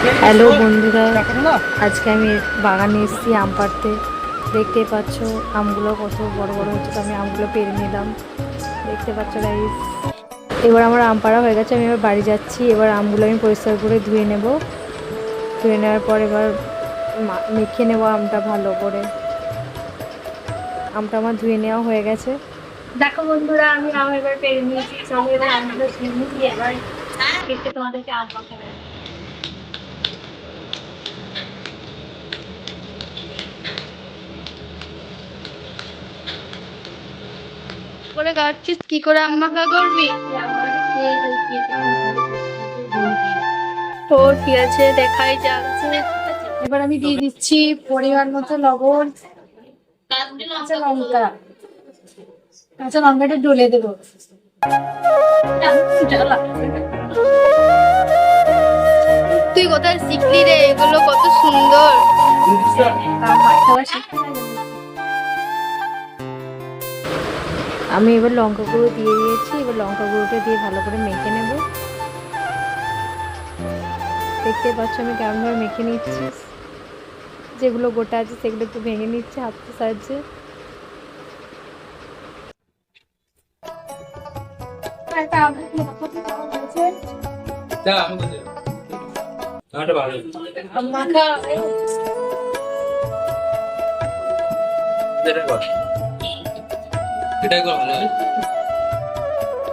Hello বন্ধুরা, আজকে আমি বাগানে এসেছি আম পাড়তে। দেখতেই পাচ্ছ আমগুলো কত বড় বড় হচ্ছে, তো আমি আমগুলো পেরে নিলাম। দেখতে পাচ্ছ গাইস, এবার আমার আম পাড়া হয়ে গেছে। আমি এবার বাড়ি যাচ্ছি। এবার আমগুলো আমি পরিষ্কার করে ধুয়ে নেব। ধুয়ে নেওয়ার পর এবার মেখে নেব আমটা ভালো করে। আমটা আমার ধুয়ে নেওয়া হয়ে গেছে। দেখো বন্ধুরা, আমি আম এবার পেরে নিয়েছি। চলো এবার আমগুলো ধুয়ে নিয়ে এবার কেটে তোমাদেরকে আম মাখাবো। করে গাচ্ছিস কি করে আম মাখা করবি? তো ঠিক আছে, দেখাই যাচ্ছে। এবার আমি দিয়ে দিচ্ছি পরিমাণ মতো লবণ, কাঁচা লঙ্কা। কাঁচা লঙ্কাটা ডলে দেবো। তুই কোথায় শিখলি রে এগুলো? কত সুন্দর। আমি এবার লঙ্কা গুঁড়ো দিয়ে দিয়েছি। এবার লঙ্কা গুঁড়োটা দিয়ে ভালো করে মেখে নেব। দেখতে পাচ্ছ আমি কেমনভাবে মেখে নিচ্ছি। যেগুলো গোটা আছে সেগুলো একটু ভেঙে নিচ্ছে হাতের সাহায্যে। এটা ভালো